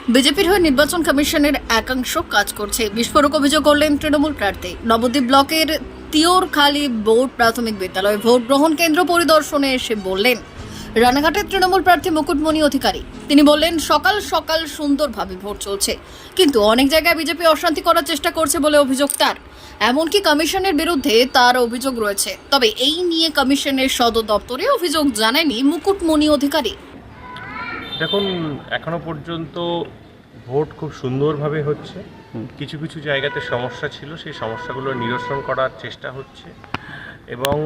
বিজেপির হয়ে নির্বাচন কমিশনের একাংশ কাজ করছে, বিস্ফোরক অভিযোগ করলেন তৃণমূল প্রার্থী। নবদ্বীপ ব্লকের তিওরখালী বোর্ড প্রাথমিক বিদ্যালয়ে ভোট গ্রহণ কেন্দ্র পরিদর্শনে এসে বললেন রানাঘাটের তৃণমূল প্রার্থী মুকুটমণি অধিকারী। তিনি বললেন সকাল সকাল সুন্দরভাবে ভোট চলছে, কিন্তু অনেক জায়গায় বিজেপি অশান্তি করার চেষ্টা করছে বলে অভিযোগ তার। এমনকি কমিশনের বিরুদ্ধে তার অভিযোগ রয়েছে, তবে এই নিয়ে কমিশনের সদর দপ্তরে অভিযোগ জানায়নি মুকুটমণি অধিকারী। দেখুন, এখনো পর্যন্ত ভোট খুব সুন্দরভাবে হচ্ছে। কিছু কিছু জায়গাতে সমস্যা ছিল, সেই সমস্যাগুলো নিরসন করার চেষ্টা হচ্ছে এবং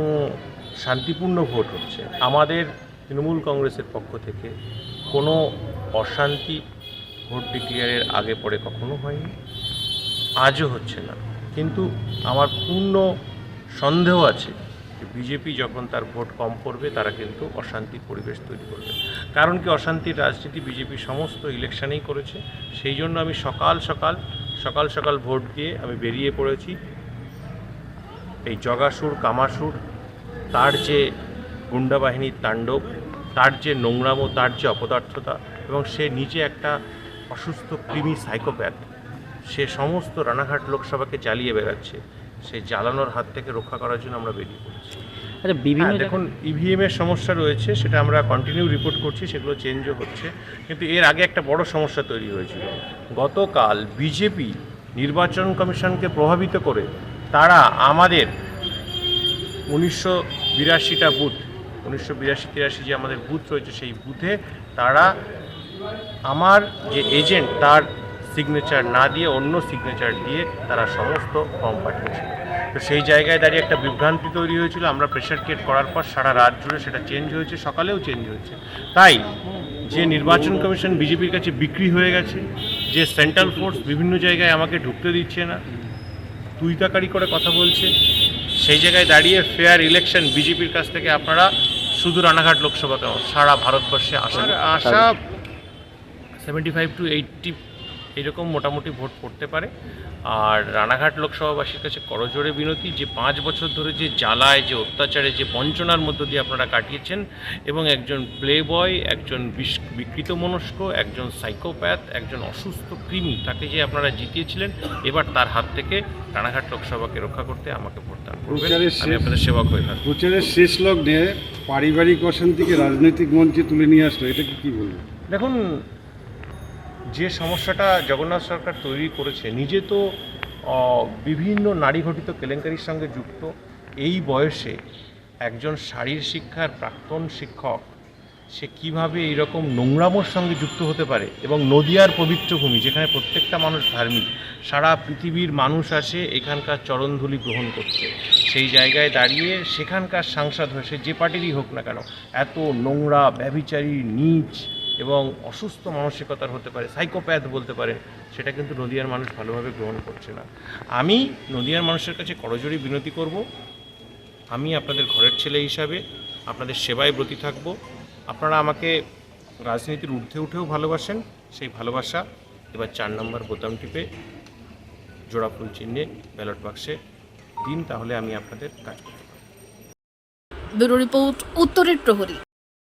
শান্তিপূর্ণ ভোট হচ্ছে। আমাদের তৃণমূল কংগ্রেসের পক্ষ থেকে কোনো অশান্তি ভোট ডিক্লেয়ারের আগে পরে কখনো হয়নি, আজও হচ্ছে না। কিন্তু আমার পূর্ণ সন্দেহ আছে যে বিজেপি যখন তার ভোট কম পড়বে তারা কিন্তু অশান্তির পরিবেশ তৈরি করবে। কারণ কি, অশান্তির রাজনীতি বিজেপি সমস্ত ইলেকশনেই করেছে। সেই জন্য আমি সকাল সকাল ভোট দিয়ে আমি বেরিয়ে পড়েছি। এই জগাসুর কামাসুর, তার যে গুন্ডা বাহিনীর তাণ্ডব, তার যে নোংরামো, তার যে অপদার্থতা, এবং সে নিজে একটা অসুস্থ কৃমি সাইকোপ্যাথ, সে সমস্ত রানাঘাট লোকসভাকে জ্বালিয়ে বেড়াচ্ছে। সেই জ্বালানোর হাত থেকে রক্ষা করার জন্য আমরা বেরিয়ে পড়েছি। দেখুন, ইভিএমের সমস্যা রয়েছে, সেটা আমরা কন্টিনিউ রিপোর্ট করছি, সেগুলো চেঞ্জও হচ্ছে। কিন্তু এর আগে একটা বড় সমস্যা তৈরি হয়েছিল। গতকাল বিজেপি নির্বাচন কমিশনকে প্রভাবিত করে তারা আমাদের 1982টা বুথ, 1982-83 যে আমাদের বুথ রয়েছে, সেই বুথে তারা আমার যে এজেন্ট তার সিগনেচার না দিয়ে অন্য সিগনেচার দিয়ে তারা সমস্ত ফর্ম পাঠিয়েছিল। তো সেই জায়গায় দাঁড়িয়ে একটা বিভ্রান্তি তৈরি হয়েছিল। আমরা প্রেশার ক্রিয়েট করার পর সারা রাত জুড়ে সেটা চেঞ্জ হয়েছে, সকালেও চেঞ্জ হয়েছে। তাই যে নির্বাচন কমিশন বিজেপির কাছে বিক্রি হয়ে গেছে, যে সেন্ট্রাল ফোর্স বিভিন্ন জায়গায় আমাকে ঢুকতে দিচ্ছে না, তুই তাকারি করে কথা বলছে, সেই জায়গায় দাঁড়িয়ে ফেয়ার ইলেকশন বিজেপির কাছ থেকে আপনারা শুধু রানাঘাট লোকসভা কেন, সারা ভারতবর্ষে আশা 75 to 80 এরকম মোটামুটি ভোট পড়তে পারে। আর রানাঘাট লোকসভাবাসীর কাছে করজোড়ে বিনতি, যে 5 বছর ধরে যে জ্বালায়, যে অত্যাচারে, যে বঞ্চনার মধ্য দিয়ে আপনারা কাটিয়েছেন, এবং একজন প্লে বয়, একজন বিকৃত মনস্ক, একজন সাইকোপ্যাথ, একজন অসুস্থ কৃমি, তাকে যে আপনারা জিতিয়েছিলেন, এবার তার হাত থেকে রানাঘাট লোকসভাকে রক্ষা করতে আমাকে ভোটদান করবেন। আমি আপনাদের সেবক হয়ে থাকবো। প্রচারের শেষ লগ্নে পারিবারিক অশান্তিকে রাজনৈতিক মঞ্চে তুলে নিয়ে আসলো, এটা কি বলবো? দেখুন, যে সমস্যাটা জগন্নাথ সরকার তৈরি করেছে, নিজে তো বিভিন্ন নারী ঘটিত কেলেঙ্কারির সঙ্গে যুক্ত। এই বয়সে একজন শারীর শিক্ষার প্রাক্তন শিক্ষক সে কিভাবে এইরকম নোংরামোর সঙ্গে যুক্ত হতে পারে? এবং নদিয়ার পবিত্র ভূমি, যেখানে প্রত্যেকটা মানুষ ধার্মিক, সারা পৃথিবীর মানুষ আসে এখানকার চরণধুলি গ্রহণ করতে, সেই জায়গায় দাঁড়িয়ে সেখানকার সাংসদ হয়ে, সে যে পার্টিরই হোক না কেন, এত নোংরা, ব্যভিচারী, নীচ এবং অসুস্থ মানসিকতার হতে পারে, সাইকোপ্যাথ বলতে পারেন, সেটা কিন্তু নদিয়ার মানুষ ভালোভাবে গ্রহণ করছে না। আমি নদিয়ার মানুষের কাছে করজোড়ে বিনতি করব, আমি আপনাদের ঘরের ছেলে হিসাবে আপনাদের সেবায় ব্রতী থাকব। আপনারা আমাকে রাজনীতির ঊর্ধ্বে উঠেও ভালোবাসেন, সেই ভালোবাসা এবার 4 নম্বর বোতাম টিপে জোড়া ফুল চিহ্নে ব্যালট বাক্সে দিন, তাহলে আমি আপনাদের কাজ করতে পারব। ব্যুরো রিপোর্ট, উত্তরের প্রহরী।